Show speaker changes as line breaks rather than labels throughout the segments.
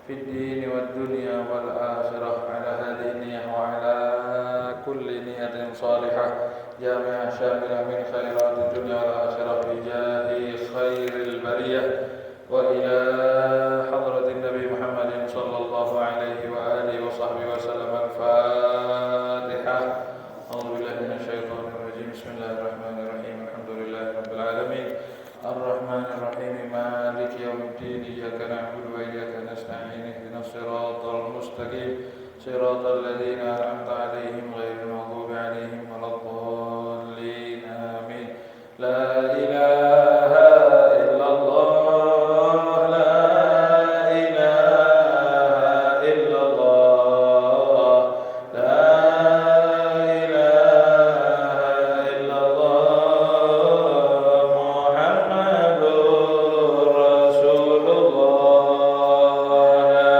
في الدين والدنيا والآخرة على هذه النية وعلى كل نية صالحة جامعة شاملة من خيرات الدنيا والآخرة بجاه خير البرية وإلى حضرة النبي محمد صلى الله عليه وآله وصحبه وسلم. الفاتحة. أعوذ بالله من الشيطان الرجيم. بسم الله الرحمن الرحيم. الحمد لله رب العالمين الرحمن الرحيم مالك يوم الدين إياك نعبد وإياك نستعين اهدنا الصراط المستقيم صراط الذين أنعمت عليهم غير المغضوب عليهم ولا الضالين آمين. لا إله إلا الله لا إله إلا الله لا إله إلا الله محمد رسول الله لا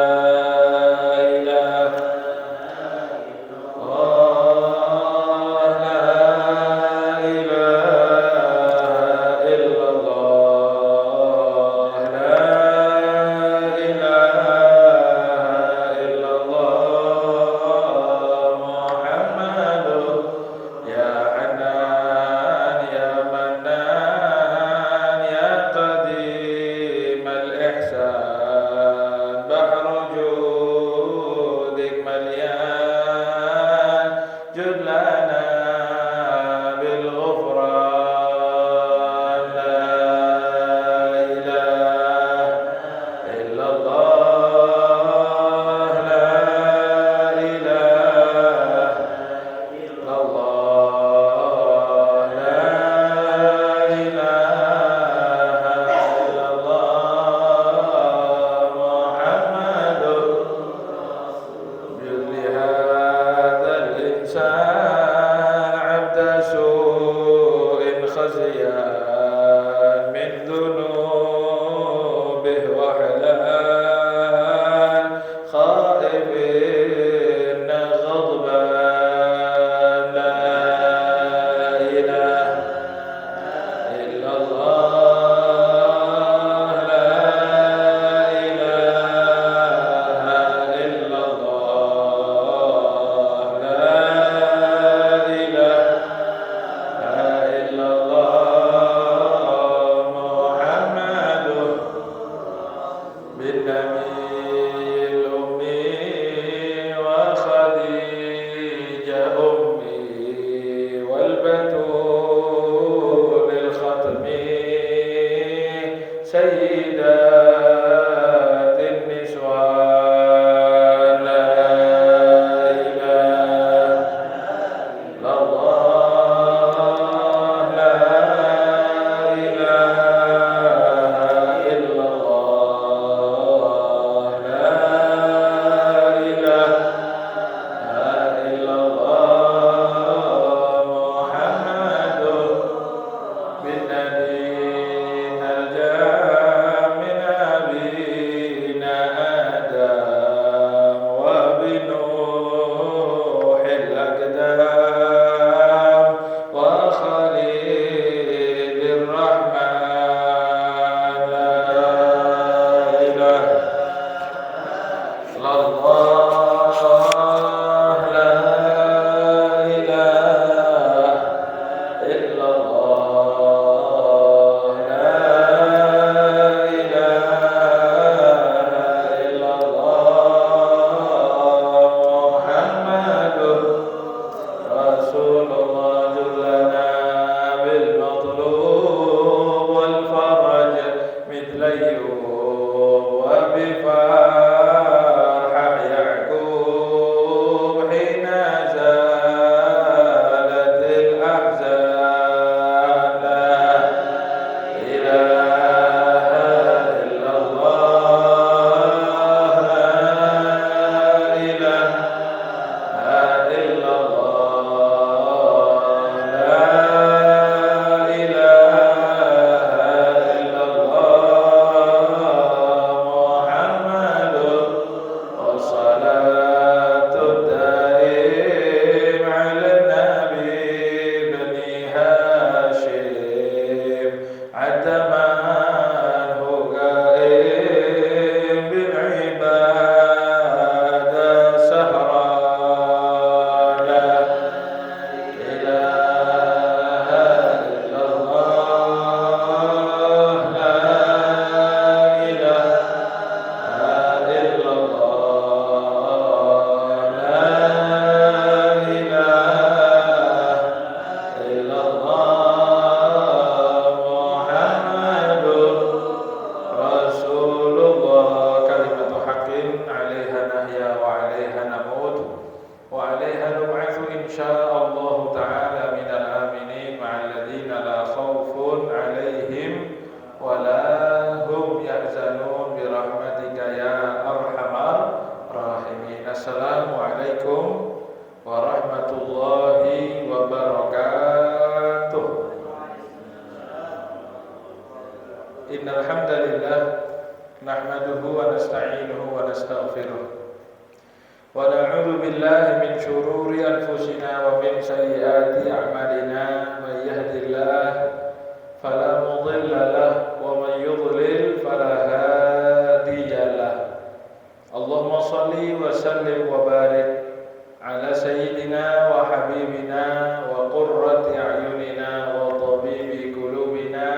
ونستغفره ونعوذ بالله من شرور أنفسنا ومن سيئات أعمالنا من يهد الله فلا مضل له ومن يضلل فلا هادي له اللهم صل وسلم وبارك على سيدنا وحبيبنا وقرة أعيننا وطبيب قلوبنا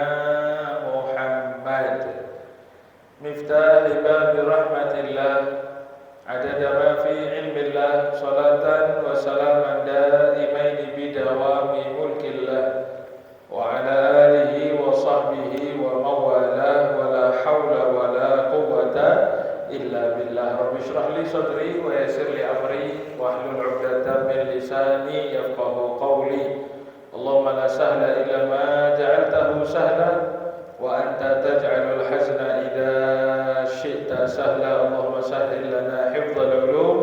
محمد مفتاح باب رحمة الله عدد ما في علم الله صلاة وسلاما دائمين بدوام ملك الله وعلى آله وصحبه ومن والاه ولا حول ولا قوة إلا بالله رب اشرح لي صدري ويسر لي أمري واحلل عقدة من لساني يفقه قولي اللهم لا سهل إلا ما جعلته سهلا وأنت تجعل الحزن إذا شئت سهلا اللهم سهل لنا حفظ العلوم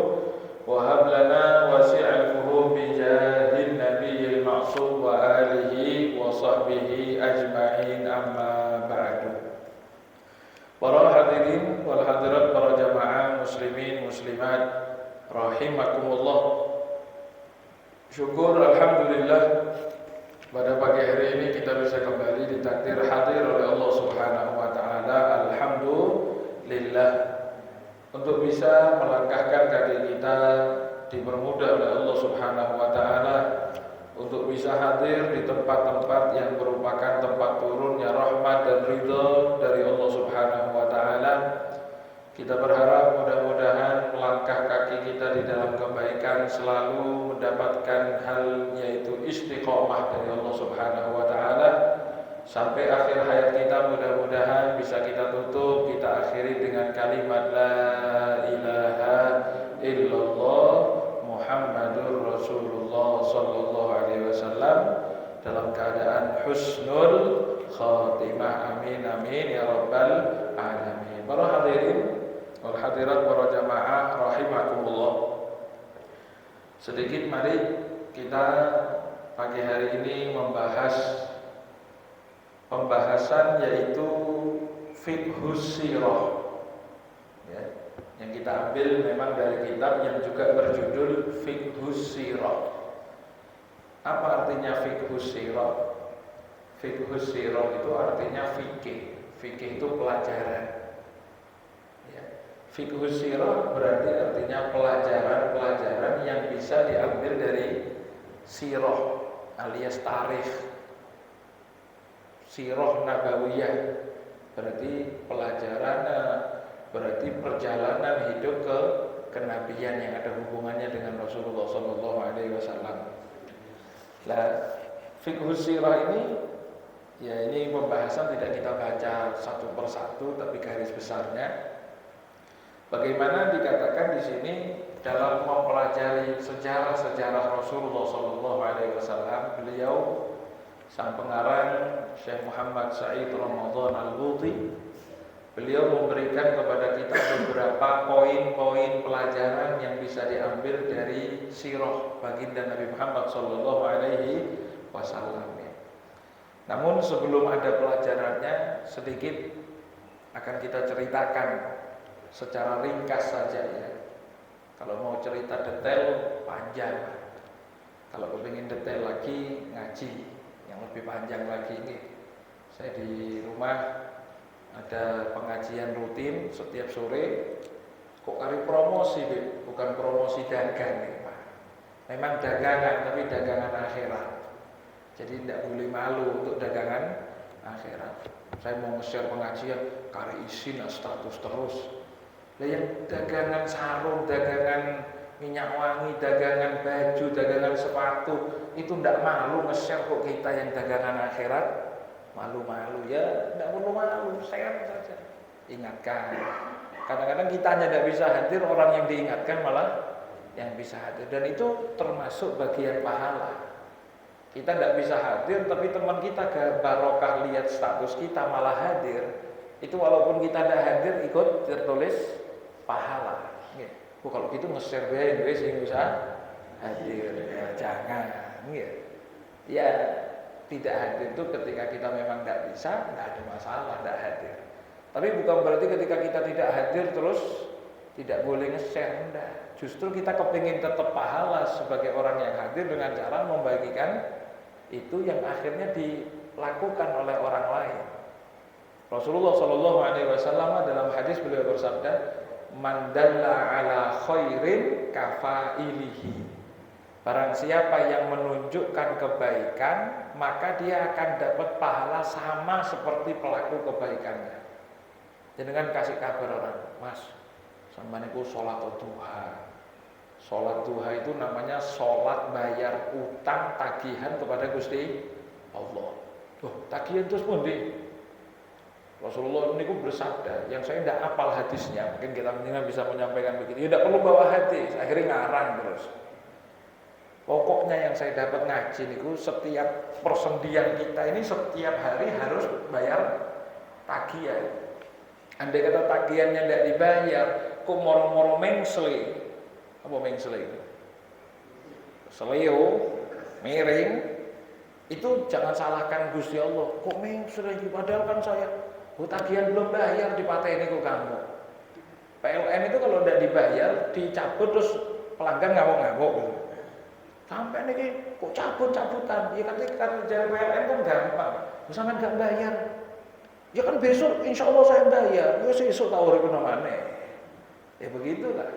وهب لنا وسع الفهوم بجاه النبي المعصوم وآله وصحبه أجمعين أما بعد. Para hadirin wal hadirat, para jamaah muslimin muslimat rahimakumullah. Syukur alhamdulillah pada pagi hari ini kita bisa kembali ditakdir hadir oleh Allah Subhanahu wa taala. Alhamdulillah untuk bisa melangkahkan kaki kita dipermudah oleh Allah Subhanahu wa taala untuk bisa hadir di tempat-tempat yang merupakan tempat turunnya rahmat dan ridha dari Allah Subhanahu wa taala. Kita berharap mudah-mudahan melangkah kaki kita di dalam kebaikan selalu mendapatkan hal yaitu istiqomah dari Allah Subhanahu wa taala sampai akhir hayat kita. Mudah-mudahan bisa kita tutup, kita akhiri dengan kalimat la ilaha illallah Muhammadur Rasulullah sallallahu alaihi wasallam dalam keadaan husnul khatimah. Amin amin ya rabbal alamin. Para hadirin wal hadirat, para jamaah rahimakumullah. Sedikit mari kita pagi hari ini membahas pembahasan yaitu fiqhus sirah. Ya, yang kita ambil memang dari kitab yang juga berjudul Fiqhus Sirah. Apa artinya Fiqhus Sirah? Fiqhus Sirah itu artinya fikih. Fikih itu pelajaran. Ya. Fiqhus Sirah berarti artinya pelajaran-pelajaran yang bisa diambil dari sirah alias tarikh. Sirah Nabawiyah berarti pelajaran, berarti perjalanan hidup ke kenabian yang ada hubungannya dengan Rasulullah sallallahu alaihi wasallam. Nah, fiqhus sirah ini ya ini pembahasan tidak kita baca satu persatu tapi garis besarnya bagaimana dikatakan di sini dalam mempelajari sejarah-sejarah Rasulullah sallallahu alaihi wasallam. Beliau sang pengarang Syekh Muhammad Said Ramadan Al-Buti, beliau memberikan kepada kita beberapa poin-poin pelajaran yang bisa diambil dari sirah baginda Nabi Muhammad sallallahu alaihi wasallam. Namun sebelum ada pelajarannya, sedikit akan kita ceritakan secara ringkas saja ya. Kalau mau cerita detail panjang. Kalau kepingin detail lagi ngaji yang lebih panjang lagi ini. Saya di rumah ada pengajian rutin setiap sore. Kok kali promosi, bukan promosi dagang nih, Pak. Memang dagangan, tapi dagangan akhirat. Jadi tidak boleh malu untuk dagangan akhirat. Saya mau nge-share pengajian, kari isin status terus. Lah yang dagangan sarung, dagangan minyak wangi, dagangan baju, dagangan sepatu, itu tidak malu nge-share kok. Kita yang dagangan akhirat malu-malu ya, tidak perlu malu, share saja. Ingatkan. Kadang-kadang kita hanya tidak bisa hadir, orang yang diingatkan malah yang bisa hadir, dan itu termasuk bagian pahala. Kita tidak bisa hadir, tapi teman kita barokah lihat status kita malah hadir. Itu walaupun kita tidak hadir ikut tertulis pahala. Kalau gitu nge-share bae sing bisa hadir. Ya, jangan. Ya, tidak hadir itu ketika kita memang tidak bisa, tidak ada masalah tidak hadir. Tapi bukan berarti ketika kita tidak hadir terus Tidak boleh nge-share, enggak. Justru kita kepingin tetap pahala sebagai orang yang hadir dengan cara membagikan itu yang akhirnya dilakukan oleh orang lain. Rasulullah Shallallahu Alaihi Wasallam dalam hadis beliau bersabda, "Man dalla ala khairin kafailihi." Barang siapa yang menunjukkan kebaikan, maka dia akan dapat pahala sama seperti pelaku kebaikannya. Jangan kasih kabar orang, Mas, sampeyan niku salat duha. Salat duha itu namanya salat bayar utang tagihan kepada Gusti Allah. Loh, tagihan terus pundi? Rasulullah niku bersabda, yang saya tidak hafal hadisnya, mungkin kita bisa menyampaikan begitu. Ya tidak perlu bawa hadis, akhirnya ngarang terus. Pokoknya yang saya dapat ngaji niku setiap persendian kita ini setiap hari harus bayar tagihan. Andai kata tagihannya tidak dibayar, kok moro-moro mengsle. Apa mengsle itu? Seleo, miring. Itu jangan salahkan Gusti Allah. Kok mengsle iki padahal kan saya tagihan belum bayar dipateni kok kamu. PLN itu kalau tidak dibayar dicabut terus pelanggan ngamuk-ngamuk gitu. Sampai niki kok cabut-cabutan. Ya kan kerja PLN kan gampang. Sampean enggak bayar. Ya kan besok insya Allah saya bayar. Ya besok tahu urip namane. Ya begitulah.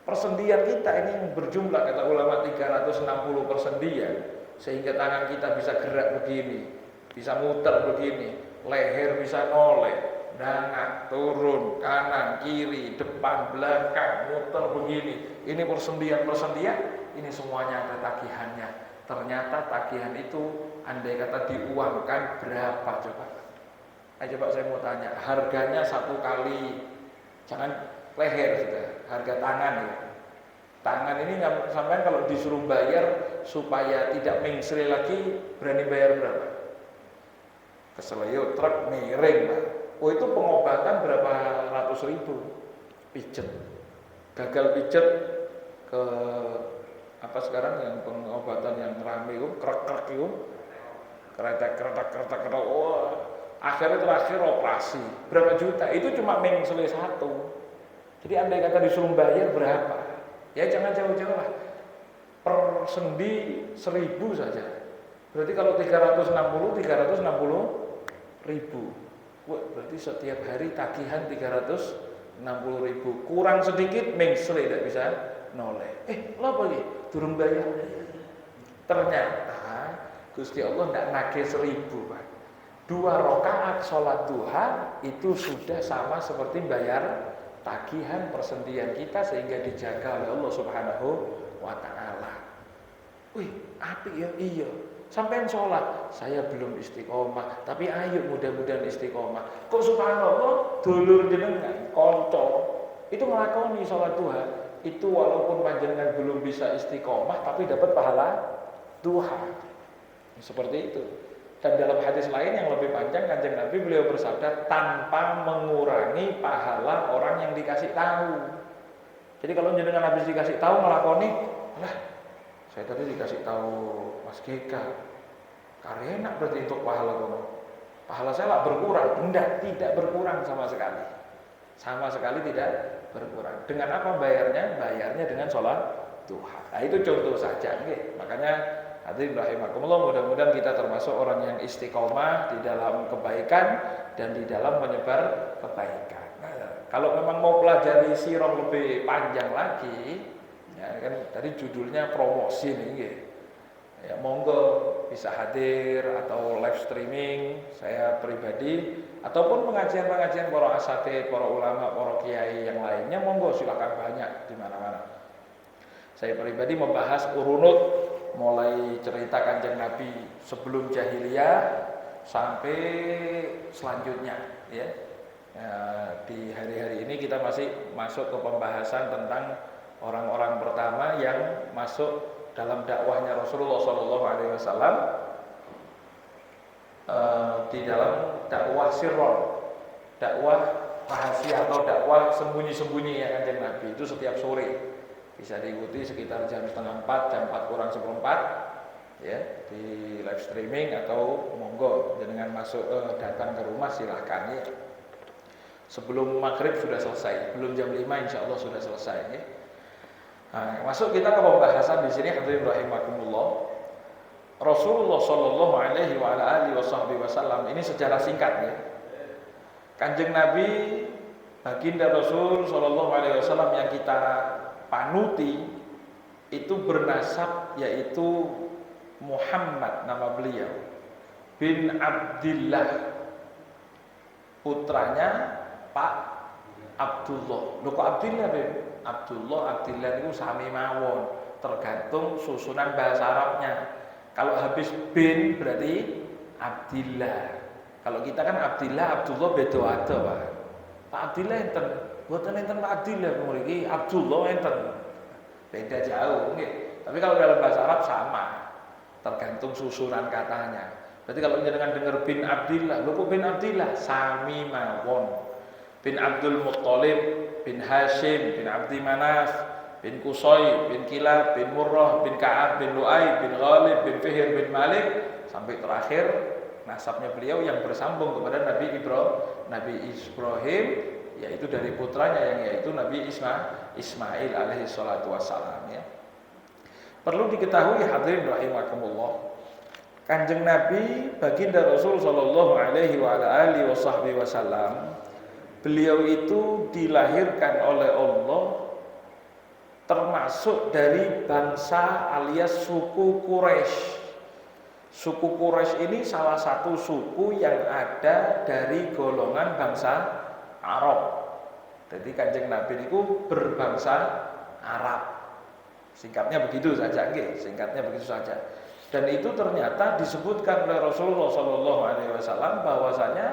Persendian kita ini yang berjumlah kata ulama 360 persendian sehingga tangan kita bisa gerak begini, bisa muter begini, leher bisa noleh, dangak, turun, kanan, kiri, depan, belakang, muter begini. Ini persendian-persendian, ini semuanya ada tagihannya. Ternyata tagihan itu andai kata diuangkan berapa coba? Coba saya mau tanya, harganya 1 kali, jangan leher sudah, harga tangan ya. Tangan ini sampai kalau disuruh bayar supaya tidak mengsre lagi, berani bayar berapa? Keseleo truk miring Pak. Oh itu pengobatan berapa ratus ribu, pijet, gagal pijet ke apa sekarang yang pengobatan yang rame itu krek-krek itu, kretek, oh akhirnya terakhir operasi berapa juta, itu cuma mengsle 1. Jadi andai kata disuruh bayar berapa? Ya jangan jauh-jauh lah, per sendi 1.000 saja. Berarti kalau 360 ribu. Wah, berarti setiap hari tagihan 360 ribu. Kurang sedikit mengsle tidak bisa noleh. Apa ini? Durung bayar. Ternyata Gusti Allah tidak nagih 1.000 Pak. 2 rakaat sholat duha itu sudah sama seperti bayar tagihan persendian kita sehingga dijaga oleh Allah Subhanahu wa ta'ala. Wih, apik ya, iya. Sampai sholat, saya belum istiqomah, tapi ayo mudah-mudahan istiqomah. Kok subhanallah, dulur jenengan, konco, itu melakoni sholat duha, itu walaupun panjenengan belum bisa istiqomah, tapi dapat pahala duha. Seperti itu. Dan dalam hadis lain yang lebih panjang, Kanjeng Nabi beliau bersabda, tanpa mengurangi pahala orang yang dikasih tahu. Jadi kalau jenengan habis dikasih tahu melakoni, lah, saya tadi dikasih tahu Mas Geka, karya enak berarti untuk pahala kono. Pahala saya lah berkurang, tidak berkurang sama sekali. Sama sekali tidak berkurang. Dengan apa bayarnya? Bayarnya dengan sholat duha. Nah itu contoh saja, okay? Makanya hadirin rahimakumullah, mudah-mudahan kita termasuk orang yang istiqomah di dalam kebaikan dan di dalam menyebar kebaikan. Nah, kalau memang mau pelajari sirah lebih panjang lagi, ya kan tadi judulnya promosi nih, ya monggo bisa hadir atau live streaming saya pribadi ataupun pengajian-pengajian para asatidz, para ulama, para kiai yang lainnya, monggo silakan banyak di mana-mana. Saya pribadi membahas urunut mulai cerita Kanjeng Nabi sebelum jahiliyah sampai selanjutnya ya. Di hari-hari ini kita masih masuk ke pembahasan tentang orang-orang pertama yang masuk dalam dakwahnya Rasulullah SAW di dalam dakwah sirron, dakwah rahasia atau dakwah sembunyi-sembunyi ya Kanjeng Nabi itu setiap sore. Bisa diikuti sekitar jam 3:30, jam 4:45 ya di live streaming atau monggo dengan masuk datang ke rumah silahkan ya. Sebelum maghrib sudah selesai, belum jam 5 insya Allah sudah selesai. Ya. Nah, masuk kita ke pembahasan di sini, hadirin rahimakumullah. Rasulullah Shallallahu Alaihi Wasallam ini secara singkat ya. Kanjeng Nabi baginda Rasul Shallallahu Alaihi Wasallam yang kita panuti itu bernasab yaitu Muhammad, nama beliau bin Abdillah, putranya Pak Abdullah. Loh kok Abdillah, Beb? Abdullah itu sami mawon, tergantung susunan bahasa Arabnya. Kalau habis bin berarti Abdillah. Kalau kita kan Abdillah, Abdullah beda ada, Pak. Pak Abdillah enten, mboten enten Pak Abdillah mriki, Abdullah enten. Beda jauh nggih. Tapi kalau dalam bahasa Arab sama. Tergantung susunan katanya. Berarti kalau jenengan dengar bin Abdillah, lho kok bin Abdillah? Sami mawon. Bin Abdul Muttalib, bin Hashim, bin Abdi Manaf, bin Qusay, bin Kilab, bin Murrah, bin Ka'ab, bin Lu'ay, bin Ghalib, bin Fihr, bin Malik, sampai terakhir nasabnya beliau yang bersambung kepada Nabi Ibrahim, yaitu dari putranya yang yaitu Nabi Ismail alaihi salatu wassalam ya. Perlu diketahui hadirin rahimakumullah, Kanjeng Nabi baginda Rasul sallallahu alaihi wasallam, beliau itu dilahirkan oleh Allah termasuk dari bangsa alias suku Quraisy. Suku Quraisy ini salah satu suku yang ada dari golongan bangsa Arab. Jadi Kanjeng Nabi itu berbangsa Arab. Singkatnya begitu saja, singkatnya begitu saja. Dan itu ternyata disebutkan oleh Rasulullah SAW bahwasanya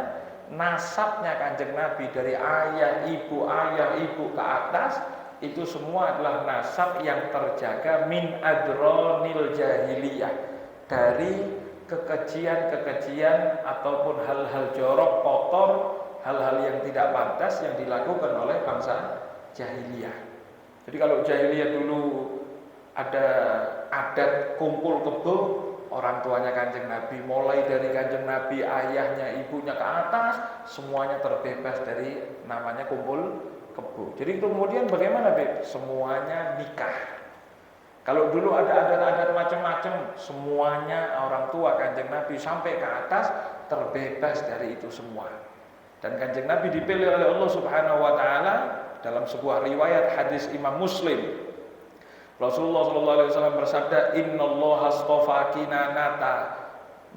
nasabnya Kanjeng Nabi dari ayah ibu ke atas itu semua adalah nasab yang terjaga min adronil jahiliyah, dari kekejian ataupun hal-hal jorok, kotor, hal-hal yang tidak pantas yang dilakukan oleh bangsa jahiliyah. Jadi kalau jahiliyah dulu ada adat kumpul kebo, orang tuanya Kanjeng Nabi, mulai dari Kanjeng Nabi, ayahnya, ibunya ke atas, semuanya terbebas dari namanya kumpul kebo. Jadi kemudian bagaimana, Beb? Semuanya nikah. Kalau dulu ada adat-adat macam-macam, semuanya orang tua Kanjeng Nabi sampai ke atas terbebas dari itu semua. Dan Kanjeng Nabi dipilih oleh Allah Subhanahu wa taala dalam sebuah riwayat hadis Imam Muslim. Rasulullah SAW bersabda, Innallaha astafa Kinanata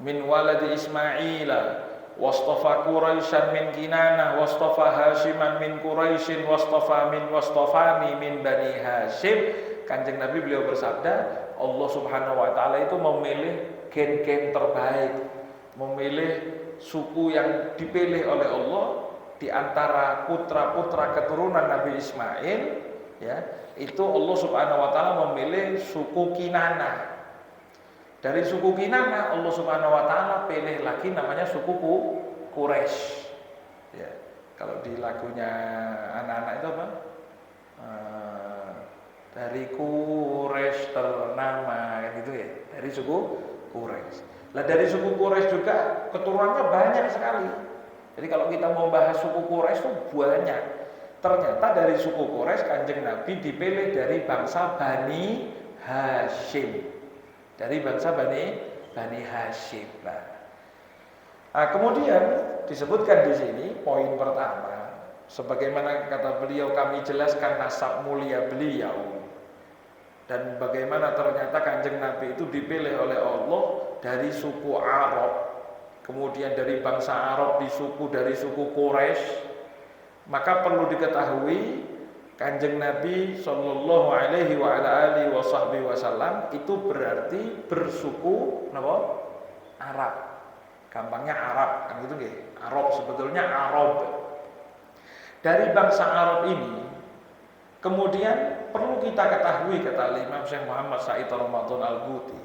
min waladi Ismaila, wastafa Quraisyan min Kinanah, wastafa Hashiman min Quraisyin, wastafani min Bani Hashim. Kanjeng Nabi beliau bersabda, Allah Subhanahu wa taala itu memilih gen-gen terbaik, memilih suku yang dipilih oleh Allah di antara putra-putra keturunan Nabi Ismail, ya. Itu Allah Subhanahu wa taala memilih suku Kinanah. Dari suku Kinanah Allah Subhanahu wa taala pilih lagi namanya suku Quraisy. Ya. Kalau di lagunya anak-anak itu apa? Dari Quraisy ternama gitu ya. Dari suku Quraisy. Lah dari suku Quraisy juga keturunannya banyak sekali. Jadi kalau kita mau bahas suku Quraisy itu banyak. Ternyata dari suku Quraisy Kanjeng Nabi dipilih dari bangsa Bani Hashim. Dari bangsa Bani Hashim. Nah, kemudian disebutkan di sini poin pertama, sebagaimana kata beliau, kami jelaskan nasab mulia beliau dan bagaimana ternyata Kanjeng Nabi itu dipilih oleh Allah dari suku Arab, kemudian dari bangsa Arab dari suku Quraisy. Maka perlu diketahui Kanjeng Nabi Shallallahu Alaihi Wasallam itu berarti bersuku Arab. Gampangnya Arab kan gitu nggih. Arab sebetulnya Arab. Dari bangsa Arab ini kemudian perlu kita ketahui, kata Imam Syekh Muhammad Said Ramadan Al-Buti,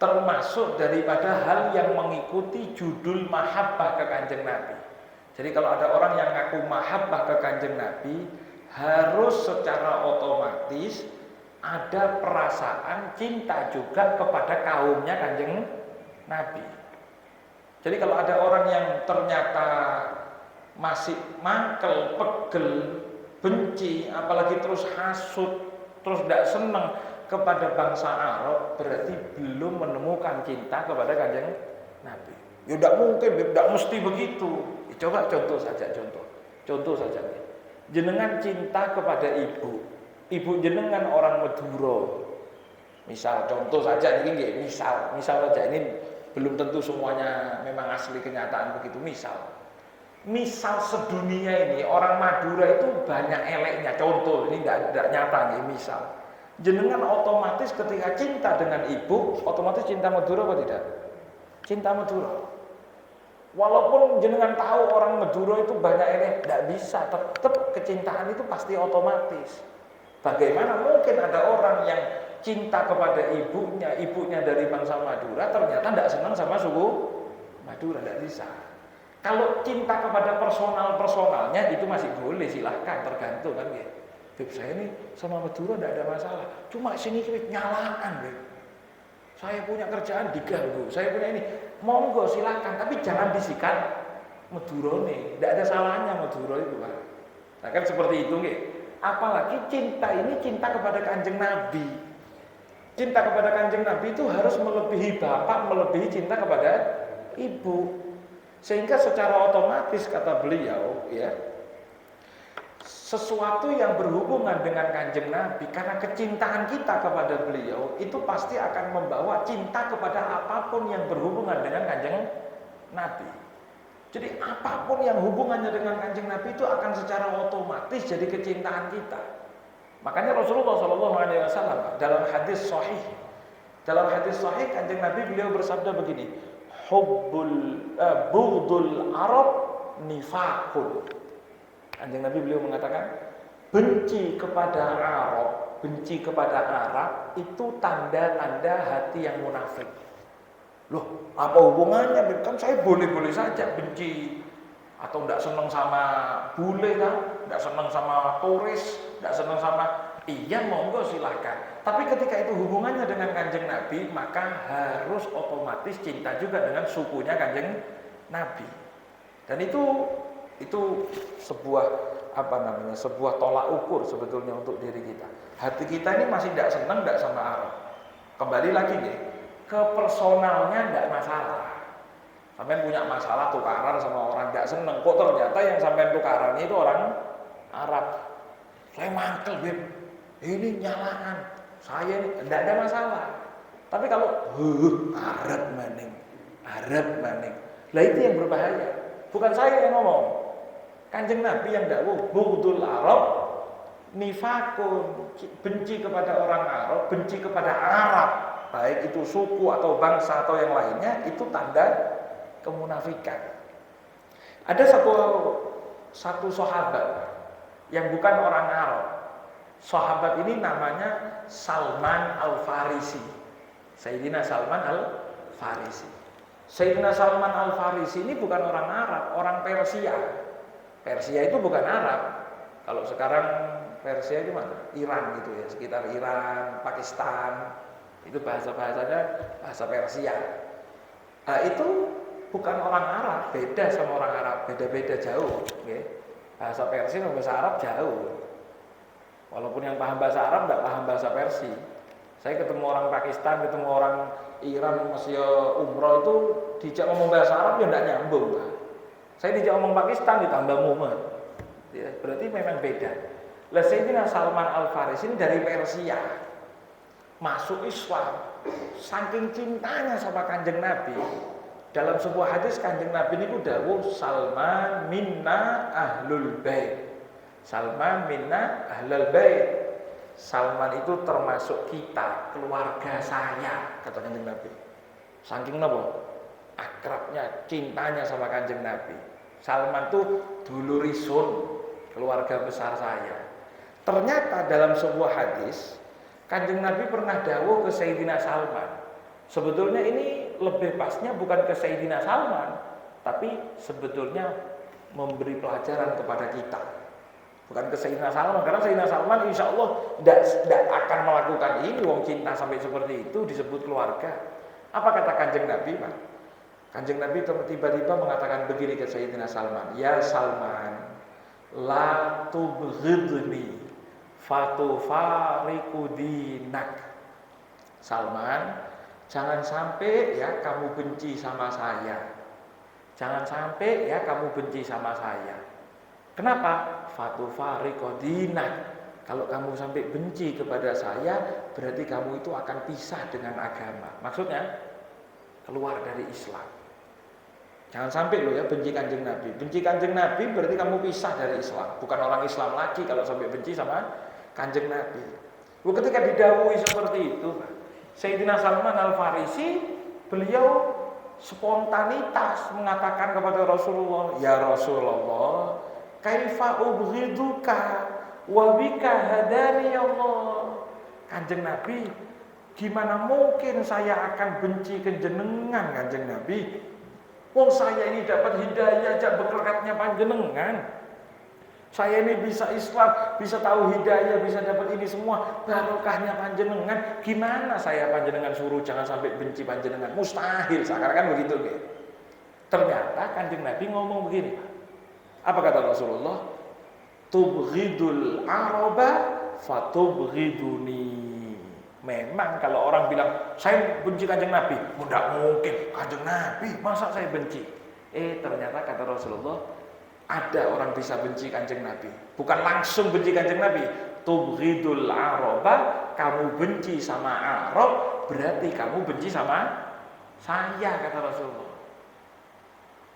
termasuk daripada hal yang mengikuti judul mahabbah ke Kanjeng Nabi. Jadi kalau ada orang yang ngaku mahabbah ke Kanjeng Nabi, harus secara otomatis ada perasaan cinta juga kepada kaumnya Kanjeng Nabi. Jadi kalau ada orang yang ternyata masih mangkel, pegel, benci, apalagi terus hasut, terus tidak senang kepada bangsa Arab, berarti belum menemukan cinta kepada Kanjeng Nabi. Ya tidak mungkin, tidak mesti begitu. Ya, coba contoh saja. Jenengan cinta kepada ibu jenengan orang Madura. Misal contoh saja ini, misal saja, ini belum tentu semuanya memang asli kenyataan begitu. Misal sedunia ini orang Madura itu banyak eleknya. Contoh ini tidak nyata nih. Misal jenengan otomatis ketika cinta dengan ibu, otomatis cinta Madura apa tidak? Cinta Madura. Walaupun jenengan tahu orang Madura itu banyak elek, tidak bisa, tetap kecintaan itu pasti otomatis. Bagaimana mungkin ada orang yang cinta kepada ibunya dari bangsa Madura, ternyata tidak senang sama suku Madura, tidak bisa. Kalau cinta kepada personalnya itu masih boleh, silahkan, tergantung kan ya. Saya ini sama Madura tidak ada masalah, cuma sini nyalaan, saya punya kerjaan diganggu, saya punya ini, monggo silahkan, tapi jangan disikat Madura nih, tidak ada salahnya Madura itu Pak. Nah kan seperti itu nih. Apalagi cinta ini cinta kepada Kanjeng Nabi. Cinta kepada Kanjeng Nabi itu harus melebihi bapak, melebihi cinta kepada ibu. Sehingga secara otomatis kata beliau ya, sesuatu yang berhubungan dengan Kanjeng Nabi, karena kecintaan kita kepada beliau itu pasti akan membawa cinta kepada apapun yang berhubungan dengan Kanjeng Nabi. Jadi apapun yang hubungannya dengan Kanjeng Nabi itu akan secara otomatis jadi kecintaan kita. Makanya Rasulullah SAW dalam hadis sahih Kanjeng Nabi beliau bersabda begini, bughdul Arab nifaqun. Kanjeng Nabi beliau mengatakan, benci kepada Arab itu tanda-tanda hati yang munafik. Loh, apa hubungannya? Kan saya boleh-boleh saja benci atau tidak senang sama bule kan, tidak senang sama turis, tidak senang sama monggo silahkan. Tapi ketika itu hubungannya dengan Kanjeng Nabi, maka harus otomatis cinta juga dengan sukunya Kanjeng Nabi. Dan itu sebuah sebuah tolak ukur sebetulnya untuk diri kita. Hati kita ini masih tidak senang tidak sama Arab. Kembali lagi nih, ke personalnya tidak masalah. Sampai punya masalah tukaran sama orang tidak seneng, kok ternyata yang sampai tukaran itu orang Arab. Saya mangkel Beb, ini nyalaan, saya ini tidak ada masalah. Tapi kalau Arab maning, lah itu yang berbahaya. Bukan saya yang ngomong, Kanjeng Nabi yang dakwah, bughdul Arab nifakun, benci kepada orang Arab, benci kepada Arab, baik itu suku atau bangsa atau yang lainnya, itu tanda kemunafikan. Ada satu sahabat yang bukan orang Arab. Sahabat ini namanya Salman Al-Farisi. Sayyidina Salman Al-Farisi. Sayyidina Salman Al-Farisi ini bukan orang Arab, orang Persia. Persia itu bukan Arab. Kalau sekarang Persia itu mana? Iran gitu ya, sekitar Iran, Pakistan. Itu bahasa-bahasanya bahasa Persia. Nah, itu bukan orang Arab, beda sama orang Arab, beda-beda jauh. Okay? Bahasa Persia sama bahasa Arab jauh. Walaupun yang paham bahasa Arab tidak paham bahasa Persia. Saya ketemu orang Pakistan, ketemu orang Iran, masih umroh itu dijak ngomong bahasa Arab ya tidak nyambung. Saya dijak ngomong Pakistan ditambah mumet. Ya, berarti memang beda. Lah Sayyidina Salman Al-Farisi ini dari Persia. Masuk Islam, saking cintanya sama Kanjeng Nabi. Dalam sebuah hadis Kanjeng Nabi ini dawuh, Salman minna ahlul bait. Salman minna ahlul bait. Salman itu termasuk kita, keluarga saya, kata Kanjeng Nabi. Saking napa? Akrabnya, cintanya sama Kanjeng Nabi. Salman itu dulurisun, keluarga besar saya. Ternyata dalam sebuah hadis Kanjeng Nabi pernah dawuh ke Sayyidina Salman. Sebetulnya ini lebih pasnya bukan ke Sayyidina Salman, tapi sebetulnya memberi pelajaran kepada kita. Bukan ke Sayyidina Salman, karena Sayyidina Salman insya Allah tidak akan melakukan ini. Wong cinta sampai seperti itu disebut keluarga. Apa kata Kanjeng Nabi, Pak?
Kanjeng Nabi tiba-tiba mengatakan begini ke Sayyidina Salman, "Ya Salman, la tubghidni fatufariqu dinak." Salman, jangan sampai ya kamu benci sama saya. Jangan sampai ya kamu benci sama saya. Kenapa? Fatufariqu dinak. Kalau kamu sampai benci kepada saya, berarti kamu itu akan pisah dengan agama. Maksudnya keluar dari Islam. Jangan sampai lo ya benci Kanjeng Nabi. Benci Kanjeng Nabi berarti kamu pisah dari Islam. Bukan orang Islam lagi kalau sampai benci sama Kanjeng Nabi. Ketika didhawuhi seperti itu, Sayyidina Salman Al-Farisi, beliau spontanitas mengatakan kepada Rasulullah, "Ya Rasulullah, kaifa ubghiduka wa bika hadani Allah." Kanjeng Nabi, gimana mungkin saya akan benci kenjenengan Kanjeng Nabi? Wong saya ini dapat hidayah aja berkatnya panjenengan. Saya ini bisa Islam, bisa tahu hidayah, bisa dapat ini semua barokahnya panjenengan. Gimana saya panjenengan suruh jangan sampai benci panjenengan? Mustahil, seakan-akan begitu. Ternyata Kanjeng Nabi ngomong begini. Apa kata Rasulullah? Tubghidul araba fatubghiduni. Memang kalau orang bilang saya benci Kanjeng Nabi, tidak mungkin Kanjeng Nabi, masa saya benci? Ternyata kata Rasulullah, ada orang bisa benci Kanjeng Nabi. Bukan langsung benci Kanjeng Nabi. Tubghidul araba, kamu benci sama Arab, berarti kamu benci sama saya, kata Rasulullah.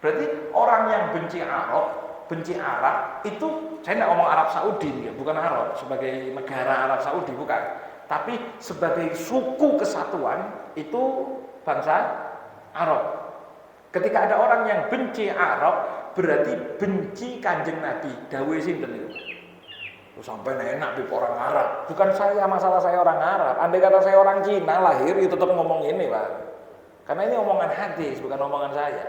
Berarti orang yang benci Arab itu, saya tidak ngomong Arab Saudi, ya, bukan Arab sebagai negara Arab Saudi, bukan. Tapi sebagai suku kesatuan itu bangsa Arab. Ketika ada orang yang benci Arab, berarti benci Kanjeng Nabi. Dawuhe sinten niku? Sampai enak di orang Arab. Bukan saya, masalah saya orang Arab. Andai kata saya orang Cina lahir, itu tetap ngomong ini, Pak. Karena ini omongan hadis, bukan omongan saya.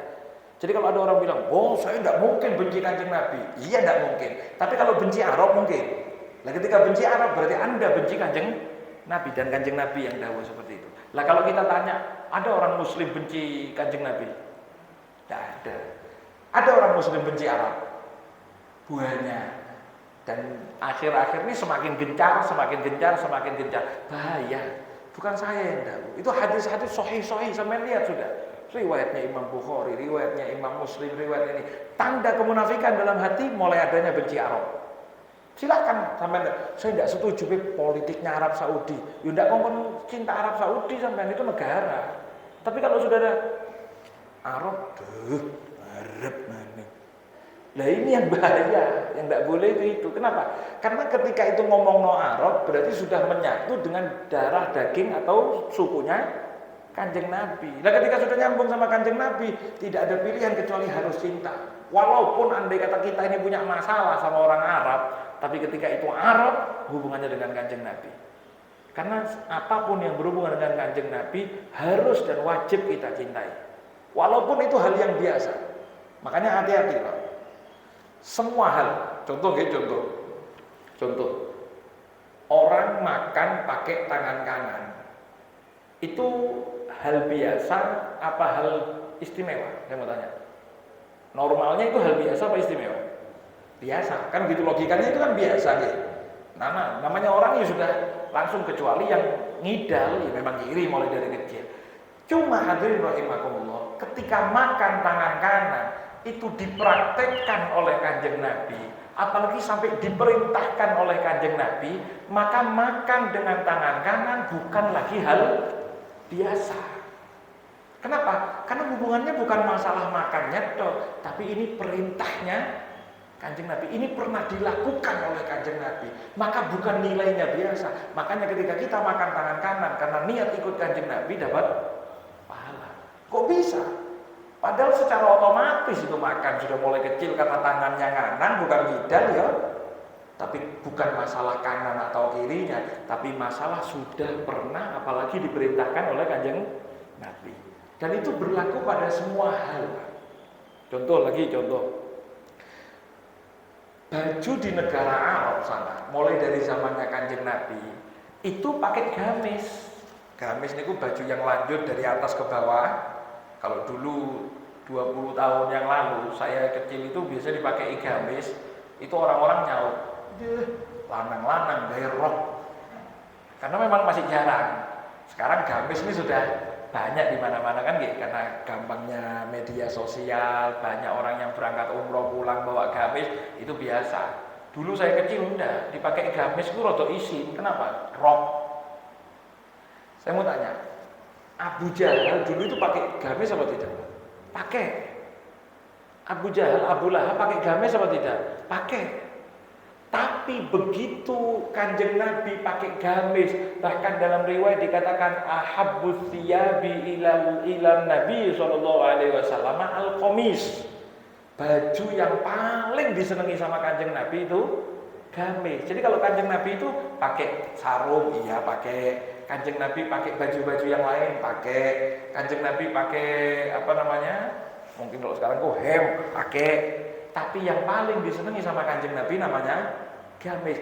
Jadi kalau ada orang bilang, "Oh, saya tidak mungkin benci Kanjeng Nabi." Iya, tidak mungkin. Tapi kalau benci Arab mungkin. Nah, ketika benci Arab berarti Anda benci Kanjeng Nabi, dan Kanjeng Nabi yang dawuh seperti itu. Lah kalau kita tanya, ada orang Muslim benci Kanjeng Nabi? Tidak ada. Ada orang Muslim benci Arab? Banyak. Dan akhir-akhir ini semakin gencar. Bahaya. Bukan saya yang dawuh. Itu hadis-hadis sahih-sahih, sampai lihat sudah. Riwayatnya Imam Bukhari, riwayatnya Imam Muslim, riwayat ini. Tanda kemunafikan dalam hati mulai adanya benci Arab. Silakan sampai saya tidak setuju politiknya Arab Saudi. Ya tidak ngomong cinta Arab Saudi sampai itu negara. Tapi kalau sudah ada Arab, Arab mana? Nah ini yang bahaya, yang tidak boleh itu. Kenapa? Karena ketika itu ngomong no Arab berarti sudah menyatu dengan darah daging atau sukunya Kanjeng Nabi. Nah ketika sudah nyambung sama Kanjeng Nabi, tidak ada pilihan kecuali harus cinta. Walaupun andai kata kita ini punya masalah sama orang Arab, tapi ketika itu Arab, hubungannya dengan Kanjeng Nabi. Karena apapun yang berhubungan dengan Kanjeng Nabi harus dan wajib kita cintai. Walaupun itu hal yang biasa. Makanya hati-hati, Pak. Semua hal, contoh. Orang makan pakai tangan kanan. Itu hal biasa apa hal istimewa? Saya mau tanya. Normalnya itu hal biasa apa istimewa? Biasa, kan gitu logikanya itu kan biasa gitu. Namanya orang ya sudah langsung, kecuali yang ngidal ya memang kiri mulai dari kecil. Cuma hadirin rahimakumullah, ketika makan tangan kanan itu dipraktekkan oleh Kanjeng Nabi, apalagi sampai diperintahkan oleh Kanjeng Nabi, maka makan dengan tangan kanan bukan lagi hal biasa. Kenapa? Karena hubungannya bukan masalah makannya toh, tapi ini perintahnya Kanjeng Nabi. Ini pernah dilakukan oleh Kanjeng Nabi. Maka bukan nilainya biasa. Makanya ketika kita makan tangan kanan karena niat ikut Kanjeng Nabi dapat pahala. Kok bisa? Padahal secara otomatis itu makan sudah mulai kecil karena tangannya kanan, bukan ngidal ya. Tapi bukan masalah kanan atau kirinya, tapi masalah sudah pernah apalagi diperintahkan oleh Kanjeng Nabi. Dan itu berlaku pada semua hal. Contoh. Baju di negara Arab sana, mulai dari zamannya Kanjeng Nabi, itu pakai gamis. Gamis niku baju yang lanjut dari atas ke bawah, Kalau dulu 20 tahun yang lalu saya kecil itu biasa dipakai gamis, itu orang-orang nyaut, lanang-lanang gaya rock. Karena memang masih jarang. Sekarang gamis ini sudah banyak di mana-mana kan gitu, karena gampangnya media sosial, banyak orang yang berangkat umroh pulang bawa gamis, itu biasa. Dulu saya kecil enggak, dipakai gamis itu rada isin. Kenapa? Rock. Saya mau tanya, Abu Jahal dulu itu pakai gamis apa tidak? Pakai. Abu Jahal, Abu Lahab pakai gamis apa tidak? Pakai. Tapi begitu Kanjeng Nabi pakai gamis, bahkan dalam riwayat dikatakan ahabbus thiyabi ilal Nabi sallallahu alaihi wasallam al-qamis. Baju yang paling disenangi sama Kanjeng Nabi itu gamis. Jadi kalau Kanjeng Nabi itu pakai sarung, iya pakai. Kanjeng Nabi pakai baju-baju yang lain, pakai. Kanjeng Nabi pakai apa namanya? Mungkin kalau sekarang kok hem, pakai. Tapi yang paling disenangi sama Kanjeng Nabi namanya gamis.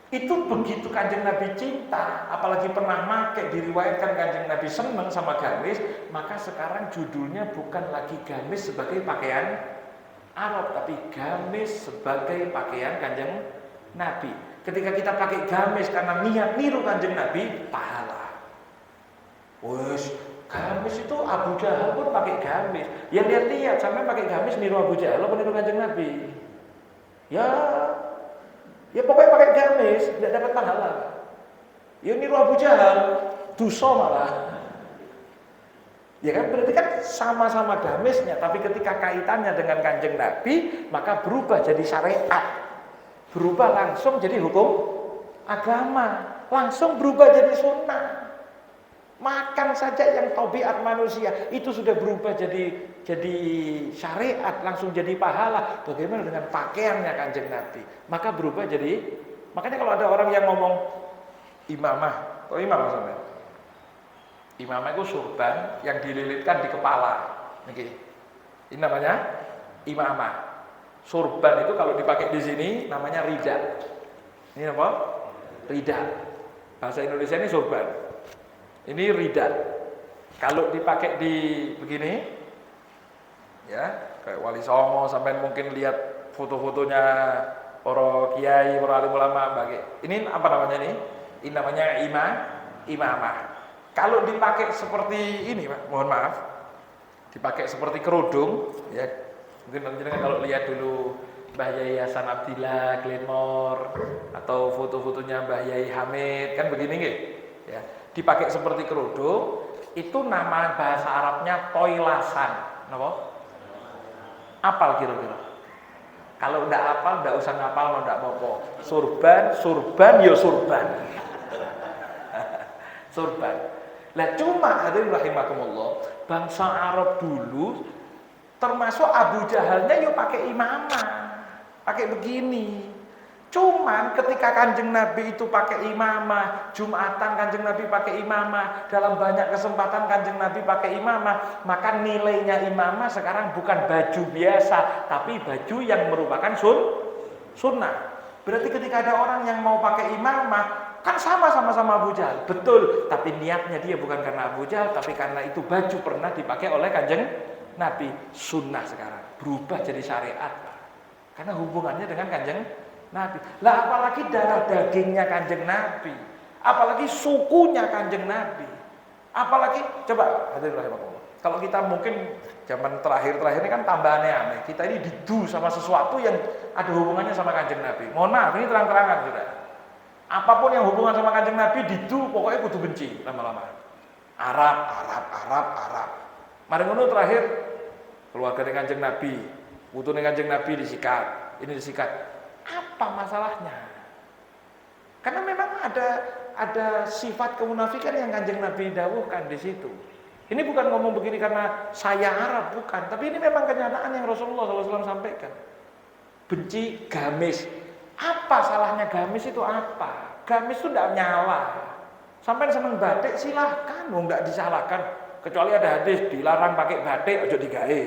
Itu begitu Kanjeng Nabi cinta, apalagi pernah pakai, diriwayatkan Kanjeng Nabi senang sama gamis, maka sekarang judulnya bukan lagi gamis sebagai pakaian Arab, tapi gamis sebagai pakaian Kanjeng Nabi. Ketika kita pakai gamis karena niat niru Kanjeng Nabi, pahala. Wes, gamis itu Abu Jahal pun pakai gamis. Ya lihat-lihat sampai pakai gamis niru Abu Jahal apa niru Kanjeng Nabi? Ya pokoknya pakai gamis tidak dapat pahala. Ya niru Abu Jahal, dosa malah. Ya kan berarti kan sama-sama gamisnya, tapi ketika kaitannya dengan Kanjeng Nabi, maka berubah jadi syariat. Berubah langsung jadi hukum agama, langsung berubah jadi sunnah. Makan saja yang tabiat manusia itu sudah berubah jadi syariat, langsung jadi pahala. Bagaimana dengan pakaiannya Kanjeng Nabi? Maka berubah jadi, makanya kalau ada orang yang ngomong imamah, atau imamah sampai imamah itu surban yang dililitkan di kepala. Ini namanya imamah. Surban itu kalau dipakai di sini namanya rida. Ini apa? Rida. Bahasa Indonesia ini surban. Ini rida. Kalau dipakai di begini, ya kayak Wali Songo, sampai mungkin lihat foto-fotonya para kiai, para alim ulama pakai. Ini apa namanya ini? Ini namanya imamah. Kalau dipakai seperti ini, Pak, mohon maaf, dipakai seperti kerudung, ya mungkin nanti kalau lihat dulu Mbah Yai Hasan Abdillah, Glenmore, atau foto-fotonya Mbah Yai Hamid, kan begini nggih? Ya, dipakai seperti kerudung, itu nama bahasa Arabnya toilasan, napa? Apal kira-kira? Kalau ndak apal, ndak usah ngapal, ndak apa-apa. Surban, ya surban. Surban. Lah cuma hadirin rahimakumullah, bangsa Arab dulu termasuk Abu Jahalnya yo pakai imamah, pakai begini. Cuman ketika Kanjeng Nabi itu pakai imamah, Jumatan Kanjeng Nabi pakai imamah, dalam banyak kesempatan Kanjeng Nabi pakai imamah, maka nilainya imamah sekarang bukan baju biasa, tapi baju yang merupakan sunnah. Berarti ketika ada orang yang mau pakai imamah, kan sama-sama Abu Jahal, betul, tapi niatnya dia bukan karena Abu Jahal, tapi karena itu baju pernah dipakai oleh Kanjeng Nabi. Sunnah sekarang berubah jadi syariat, karena hubungannya dengan Kanjeng Nabi. Lah apalagi darah dagingnya Kanjeng Nabi, apalagi sukunya Kanjeng Nabi, apalagi coba hadirin rahimakumullah, kalau kita mungkin zaman terakhir ini kan tambah aneh-aneh, kita ini didu sama sesuatu yang ada hubungannya sama Kanjeng Nabi. Mohon maaf, ini terang-terangan sudah. Apapun yang hubungan sama Kanjeng Nabi didu, pokoknya kudu benci lama-lama. Arab. Mari ngono terakhir keluarga dengan Kanjeng Nabi, putune Kanjeng Nabi disikat, ini disikat. Apa masalahnya? Karena memang ada sifat kemunafikan yang Kanjeng Nabi dawuhkan di situ. Ini bukan ngomong begini karena saya Arab, bukan, tapi ini memang kenyataan yang Rasulullah SAW sampaikan. Benci gamis. Apa salahnya gamis itu apa? Gamis itu tidak nyala. Sampai seneng batik silahkan, tidak disalahkan. Kecuali ada hadis dilarang pakai batik, aja digawe.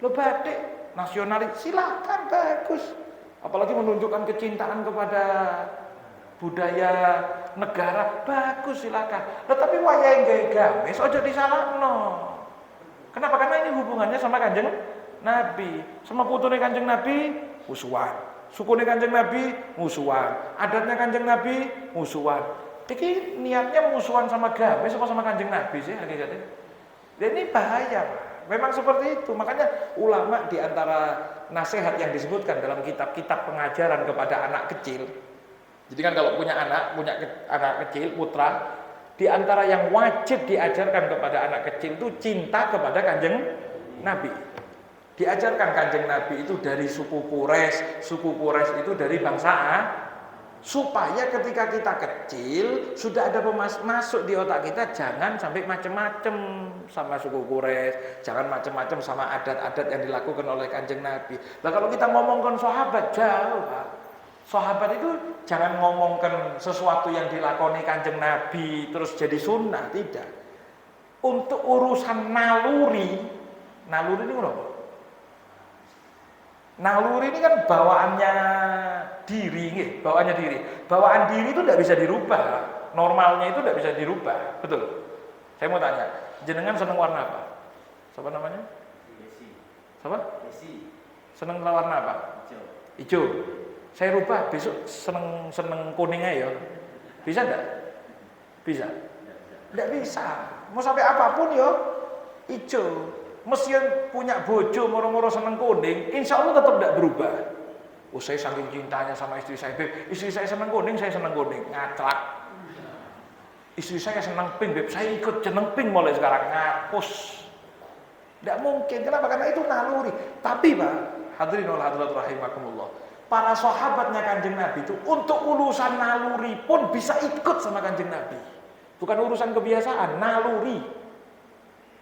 Lo batik nasionalis silahkan, bagus. Apalagi menunjukkan kecintaan kepada budaya negara, bagus silahkan. Tetapi wayahe gawe gamis, aja disalahno. Kenapa? Karena ini hubungannya sama Kanjeng Nabi. Sama putune Kanjeng Nabi musuhan. Sukune Kanjeng Nabi musuhan. Adatnya Kanjeng Nabi musuhan. Iki niatnya musuhan sama gamis apa sama Kanjeng Nabi sih hakikatnya? Dan ini bahaya, Pak. Memang seperti itu. Makanya ulama di antara nasihat yang disebutkan dalam kitab-kitab pengajaran kepada anak kecil. Jadi kan kalau punya anak kecil, putra, di antara yang wajib diajarkan kepada anak kecil itu cinta kepada Kanjeng Nabi. Diajarkan Kanjeng Nabi itu dari suku Quraisy itu dari bangsa A, supaya ketika kita kecil sudah ada masuk di otak kita, jangan sampai macam-macam sama suku Quraisy, jangan macam-macam sama adat-adat yang dilakukan oleh Kanjeng Nabi. Nah kalau kita ngomongkan sahabat jauh, Pak. Sahabat itu jangan ngomongkan sesuatu yang dilakoni Kanjeng Nabi terus jadi sunnah, tidak. Untuk urusan naluri ini apa? Naluri ini kan bawaannya diri. Bawaan diri itu tidak bisa dirubah. Normalnya itu tidak bisa dirubah, betul? Saya mau tanya, jenengan seneng warna apa? Siapa namanya? Siapa? Seneng warna apa? Hijau. Saya rubah besok seneng kuning aja ya. Bisa enggak? Bisa. Enggak bisa. Mau sampai apapun ya hijau. Meskipun punya bojo moro-moro seneng kuning, insya Allah tetap enggak berubah. Oh saya saking cintanya sama istri saya, Beb. Istri saya seneng kuning, saya seneng kuning. Ngacak. Istri saya seneng pink, Beb. Saya ikut seneng pink mulai sekarang. Ngapus. Enggak mungkin. Kenapa? Karena itu naluri. Tapi Pak, hadirin wal hadirat rahimakumullah. Para sahabatnya Kanjeng Nabi itu untuk urusan naluri pun bisa ikut sama Kanjeng Nabi. Bukan urusan kebiasaan, naluri.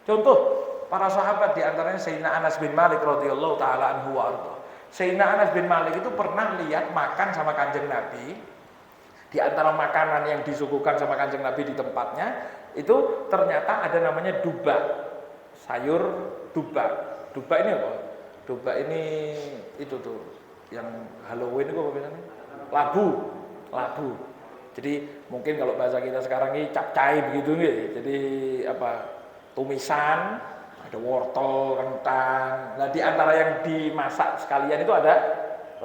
Contoh, para sahabat di antaranya Sayyidina Anas bin Malik radhiyallahu taala anhu wa arda. Sayyidina Anas bin Malik itu pernah lihat makan sama Kanjeng Nabi. Di antara makanan yang disuguhkan sama Kanjeng Nabi di tempatnya, itu ternyata ada namanya duba. Sayur duba. Duba ini apa? Duba ini itu tuh yang Halloween itu apa biasanya? Labu. Jadi mungkin kalau bahasa kita sekarang ini capcay begitu nggih. Jadi apa? Tumisan, ada wortel, kentang. Nah, di antara yang dimasak sekalian itu ada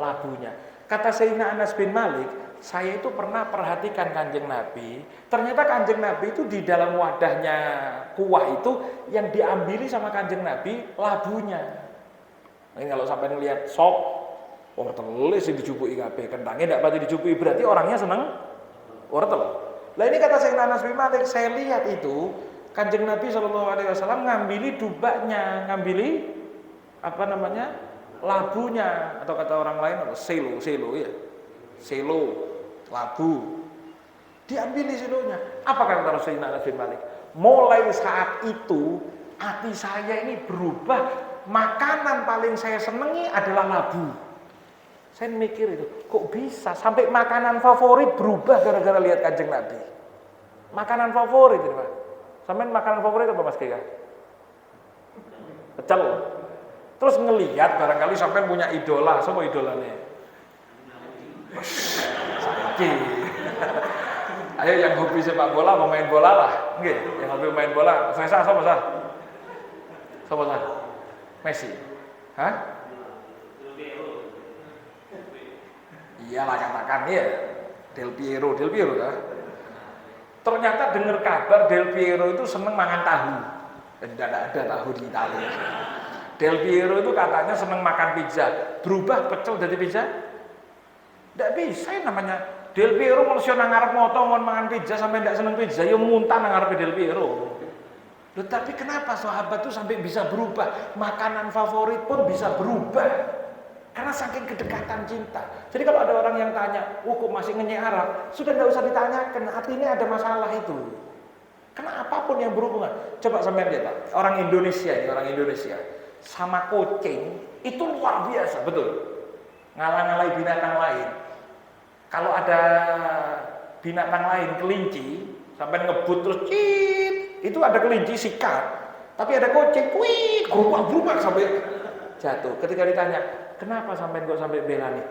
labunya. Kata Sayyidina Anas bin Malik, saya itu pernah perhatikan Kanjeng Nabi. Ternyata Kanjeng Nabi itu di dalam wadahnya kuah itu yang diambili sama Kanjeng Nabi labunya. Ini kalau sampai ngelihat sop wortel sing dijupuki kabeh, kentangnya ndak pati dijupuki, berarti orangnya seneng wortel. Lah ini kata Sayyidina Anas bin Malik, saya lihat itu Kanjeng Nabi SAW ngambili dubanya, ngambili apa namanya? Labunya, atau kata orang lain apa? Selo ya. Selo, labu. Diambili selonya. Apa kata Sayyidina Anas bin Malik? Mulai saat itu hati saya ini berubah, makanan paling saya senangi adalah labu. Saya mikir itu, kok bisa sampai makanan favorit berubah gara-gara lihat Kanjeng Nabi. Makanan favorit itu, Pak. Sampai makanan favorit apa Mas Kika? Pecel. Terus ngelihat barangkali sampai punya idola, siapa idolanya? Saiki. Ayo yang hobi sepak bola, pemain bola lah. Nggih, yang hobi main bola. Saya sapa sah? Sapa sah? Messi. Hah? Iyalah katakan ya, Del Piero kan. Ternyata dengar kabar Del Piero itu seneng makan tahu. Tidak ada tahu di Italia. Del Piero itu katanya seneng makan pizza. Berubah pecel jadi pizza? Tidak bisa namanya. Del Piero manusia nang ngarep moto ngon mangan pizza sampai tidak seneng pizza, ya muntah nang ngarep Del Piero. Tetapi kenapa sahabat itu sampai bisa berubah? Makanan favorit pun bisa berubah. Karena saking kedekatan cinta. Jadi kalau ada orang yang tanya, kok masih ngenyek Arab? Sudah tidak usah ditanyakan, hatinya ada masalah itu. Karena apapun yang berhubungan. Coba sampean lihat, orang Indonesia sama kucing itu luar biasa, betul. Ngalah-ngalahi binatang lain. Kalau ada binatang lain, kelinci, sampai ngebut terus cit, itu ada kelinci sikat. Tapi ada kucing, kuit, gerubak sampai jatuh. Ketika ditanya, kenapa sampai kok sampai bela nih?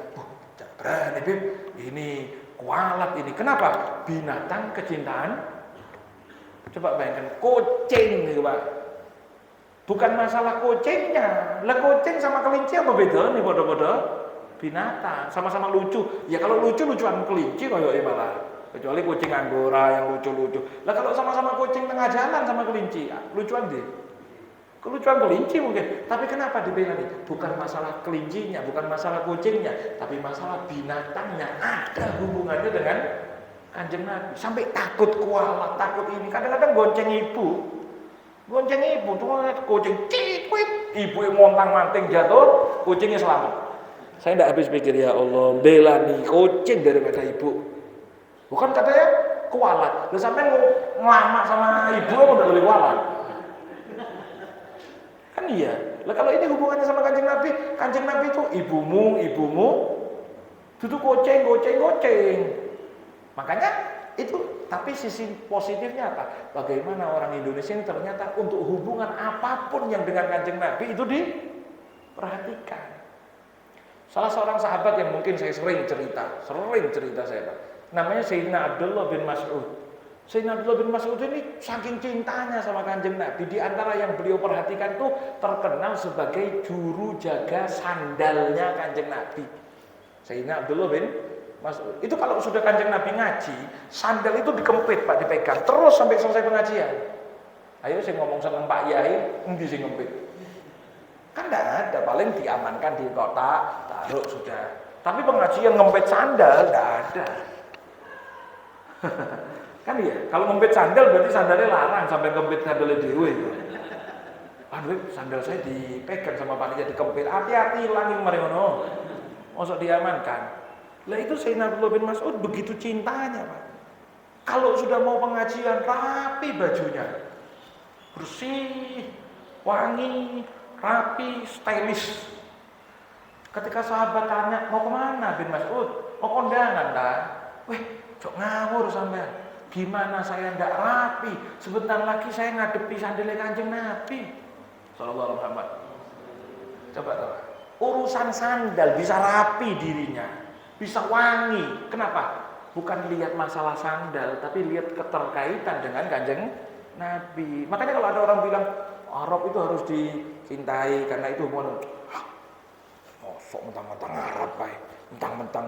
Jangan berani, Bib. Ini kualat ini. Kenapa? Binatang kecintaan. Coba bayangkan kucing nih, Pak. Bukan masalah kucingnya. Lah kucing sama kelinci apa beda nih bodoh-bodoh? Binatang, sama-sama lucu. Ya kalau lucu-lucuan kelinci kayak malah. Kecuali kucing Anggora yang lucu-lucu. Lah kalau sama-sama kucing tengah jalan sama kelinci, lucuan deh. Kelucuan kelinci mungkin. Tapi kenapa dibela nih? Bukan masalah kelincinya, bukan masalah kucingnya, tapi masalah binatangnya. Ada hubungannya dengan Kanjeng Nabi. Sampai takut kualat, takut ini. Kadang-kadang gonceng ibu. Gonceng ibu, cuma lihat kucing cikwit, ibu yang montang-manting jatuh, kucingnya selamat. Saya tidak habis pikir, ya Allah, bela nih kucing daripada ibu. Bukan katanya kualat, lu sampai ngelamak sama ibu udah lebih kualat. Kan iya. Lah kalau ini hubungannya sama Kanjeng Nabi itu ibumu, duduk goceng. Makanya itu, tapi sisi positifnya apa? Bagaimana orang Indonesia ini ternyata untuk hubungan apapun yang dengan Kanjeng Nabi itu diperhatikan. Salah seorang sahabat yang mungkin saya sering cerita saya Pak. Namanya Sayyidina Abdullah bin Mas'ud. Sayyidina Abdullah bin Mas'ud ini saking cintanya sama Kanjeng Nabi, di antara yang beliau perhatikan tuh terkenal sebagai juru jaga sandalnya Kanjeng Nabi. Sayyidina Abdullah bin Mas'ud. Itu kalau sudah Kanjeng Nabi ngaji, sandal itu dikempit Pak, dipegang terus sampai selesai pengajian. Ayo saya ngomong sama Pak Yai, endi sing ngempit? Kan enggak ada, paling diamankan di kotak, taruh sudah. Tapi pengajian ngempit sandal enggak ada. Kan iya, kalau ngempit sandal berarti sandalnya larang sampai ngempit sandalnya dewe. Aduh, sandal saya dipegang sama panitia dikempit. Hati-hati langing mariono. Mosok diamankan. Lah itu Sayyidina Abdullah bin Mas'ud begitu cintanya, Pak. Kalau sudah mau pengajian rapi bajunya. Bersih, wangi, rapi, stylish. Ketika sahabat tanya, "Mau kemana bin Mas'ud?" "Mau kondangan, ta." "Weh, cok ngawur sampean. Gimana saya ndak rapi? Sebentar lagi saya ngadepi sandalnya Kanjeng Nabi sallallahu alaihi wasallam." Coba tahu. Urusan sandal bisa rapi dirinya, bisa wangi. Kenapa? Bukan lihat masalah sandal, tapi lihat keterkaitan dengan Kanjeng Nabi. Makanya kalau ada orang bilang Arab itu harus dicintai karena itu hubungan. Sok mentang-mentang Arab, Pak. Mentang-mentang.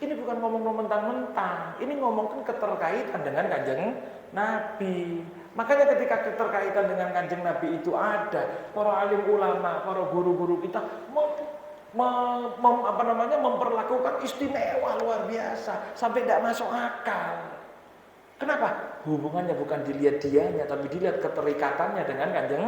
Ini bukan ngomong mentang-mentang. Ini ngomongkan keterkaitan dengan Kanjeng Nabi. Makanya ketika keterkaitan dengan Kanjeng Nabi itu ada, para alim ulama, para guru-guru kita memperlakukan istimewa luar biasa sampai tidak masuk akal. Kenapa? Hubungannya bukan dilihat dianya, tapi dilihat keterikatannya dengan Kanjeng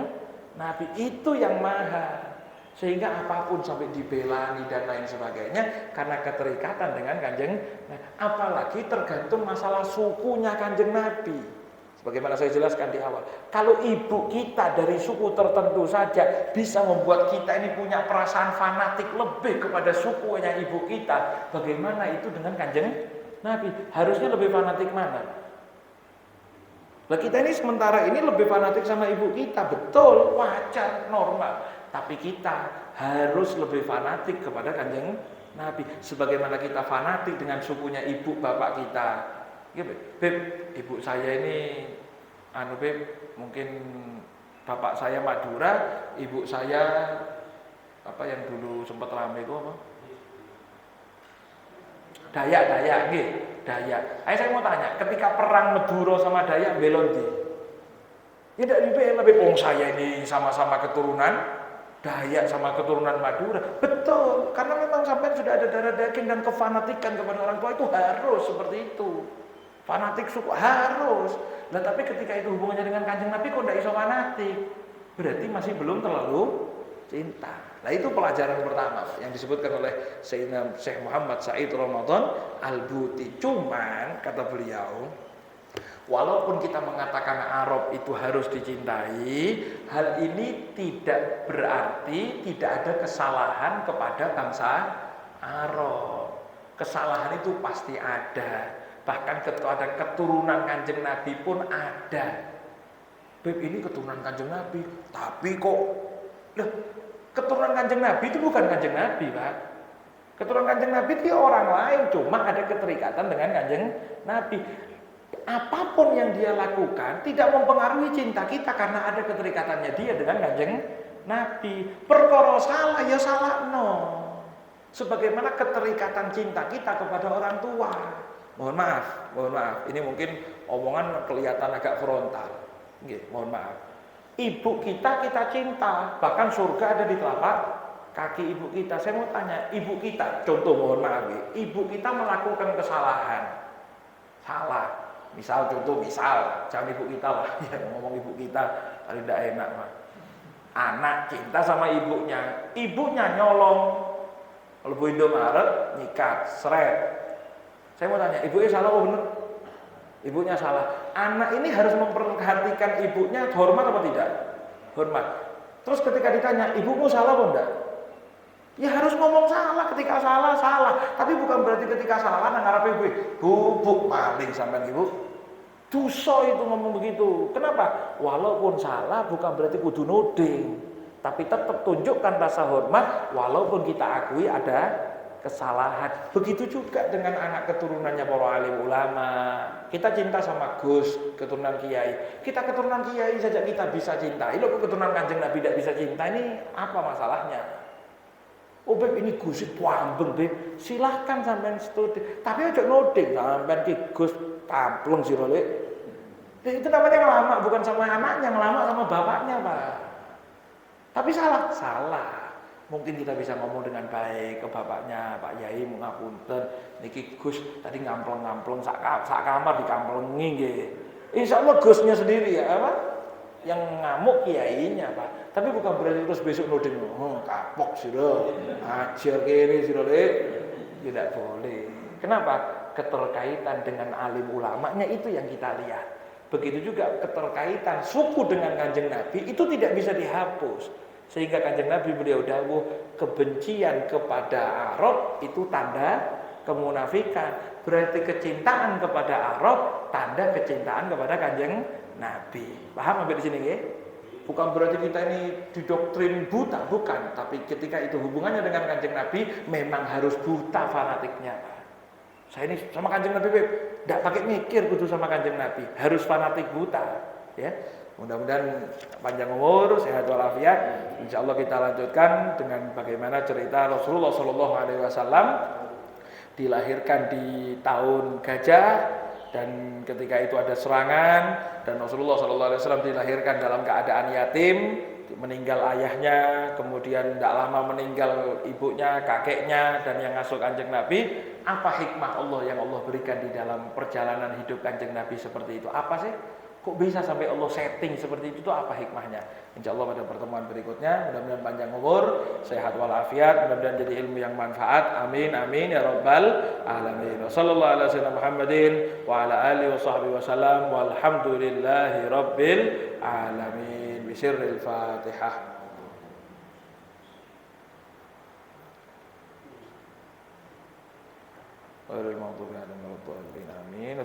Nabi. Itu yang mahal. Sehingga apapun sampai dibelani dan lain sebagainya karena keterikatan dengan Kanjeng Nabi. Apalagi tergantung masalah sukunya Kanjeng Nabi. Sebagaimana saya jelaskan di awal, kalau ibu kita dari suku tertentu saja bisa membuat kita ini punya perasaan fanatik lebih kepada sukunya ibu kita, bagaimana itu dengan Kanjeng Nabi? Harusnya lebih fanatik mana? Lah kita ini sementara ini lebih fanatik sama ibu kita, betul, wajar, normal. Tapi kita harus lebih fanatik kepada Kanjeng Nabi. Sebagaimana kita fanatik dengan sukunya ibu bapak kita. Ya, Beb, ibu saya ini Beb, mungkin bapak saya Madura, ibu saya apa yang dulu sempat rame itu apa? Dayak, nggih, Dayak. Saya mau tanya, ketika perang Madura sama Dayak belon ndi? Ya ndak lebih wong saya ini sama-sama keturunan Dayak sama keturunan Madura. Betul, karena memang sampai sudah ada darah daging dan kefanatikan kepada orang tua itu harus seperti itu. Fanatik suku harus. Nah, tapi ketika itu hubungannya dengan Kanjeng Nabi kok tidak iso fanatik, berarti masih belum terlalu cinta. Nah, itu pelajaran pertama yang disebutkan oleh Sayyidina Syekh Muhammad Said Ramadan Al-Buti. Cuman kata beliau, walaupun kita mengatakan Arab itu harus dicintai, hal ini tidak berarti tidak ada kesalahan kepada bangsa Arab. Kesalahan itu pasti ada. Bahkan ada keturunan Kanjeng Nabi pun ada. Beb, ini keturunan Kanjeng Nabi, tapi kok keturunan Kanjeng Nabi itu bukan Kanjeng Nabi, Pak. Keturunan Kanjeng Nabi itu orang lain, cuma ada keterikatan dengan Kanjeng Nabi. apapun yang dia lakukan tidak mempengaruhi cinta kita karena ada keterikatannya dia dengan Kanjeng Nabi. Perkara salah ya salah no. Sebagaimana keterikatan cinta kita kepada orang tua. Mohon maaf. Ini mungkin omongan kelihatan agak frontal. Nggih, mohon maaf. Ibu kita cinta, bahkan surga ada di telapak kaki ibu kita. Saya mau tanya, ibu kita, contoh mohon maaf, ibu kita melakukan kesalahan. Salah. Misal, jangan ibu kita lah, ya ngomong ibu kita, tadi tidak enak mah. Anak cinta sama ibunya nyolong, kalau Bu Indomaret nyikat, seret. Saya mau tanya, ibunya salah apa benar? Ibunya salah. Anak ini harus memperhatikan ibunya, hormat apa tidak? Hormat. Terus ketika ditanya, ibumu salah apa enggak? Ya harus ngomong salah, ketika salah. Tapi bukan berarti ketika salah nang ngarepe ibu, bubuk maling sampean ibu. Dosa itu ngomong begitu. Kenapa? Walaupun salah bukan berarti kudu nuding. Tapi tetap tunjukkan rasa hormat walaupun kita akui ada kesalahan. Begitu juga dengan anak keturunannya para alim ulama. Kita cinta sama Gus, keturunan kiai. Kita keturunan kiai saja kita bisa cintai. Loh, keturunan Kanjeng Nabi tidak bisa cinta, ini apa masalahnya? Oh Beb, ini Gus pambeng Beb, silahkan sampean studi. Tapi aja noding sampean ki Gus tampleng sira Lek. Itu namanya ngelama, bukan sama anaknya, ngelama sama bapaknya, Pak. Tapi salah. Mungkin kita bisa ngomong dengan baik ke bapaknya, Pak Yai ngapunten, niki Gus tadi ngampleng sak kamar dikamplengi nggih. Insyaallah Gusnya sendiri ya, apa? Yang ngamuk kiainya, Pak. Tapi bukan berarti terus besok noding, kapok sira, ajar kene sira Lek. Tidak boleh. Kenapa? Keterkaitan dengan alim ulamanya itu yang kita lihat. Begitu juga keterkaitan suku dengan Kanjeng Nabi itu tidak bisa dihapus. Sehingga Kanjeng Nabi beliau dawuh, kebencian kepada Arab itu tanda kemunafikan. Berarti kecintaan kepada Arab tanda kecintaan kepada Kanjeng Nabi. Paham sampai di sini nggih? Bukan berarti kita ini didoktrin buta, bukan. Tapi ketika itu hubungannya dengan Kanjeng Nabi memang harus buta fanatiknya, Pak. Saya ini sama Kanjeng Nabi, tidak pakai mikir kudu sama Kanjeng Nabi, harus fanatik buta, ya. Mudah-mudahan panjang umur, sehat walafiat. Insyaallah kita lanjutkan dengan bagaimana cerita Rasulullah SAW dilahirkan di tahun gajah, dan ketika itu ada serangan dan Rasulullah SAW dilahirkan dalam keadaan yatim, meninggal ayahnya, kemudian tidak lama meninggal ibunya, kakeknya, dan yang ngasuh Kanjeng Nabi. Apa hikmah Allah yang Allah berikan di dalam perjalanan hidup Kanjeng Nabi seperti itu? Apa sih? Kok bisa sampai Allah setting seperti itu? Apa hikmahnya? Insya Allah pada pertemuan berikutnya, mudah-mudahan panjang umur, sehat walafiat, mudah-mudahan jadi ilmu yang manfaat. Amin amin ya rabbal alamin. Wassallallahu ala sayyidina Muhammadin wa ala alihi wa sahbihi wasallam walhamdulillahi rabbil alamin. Bisirril Fatihah. Ghairil maghdubi alaihim waladdallin. Amin.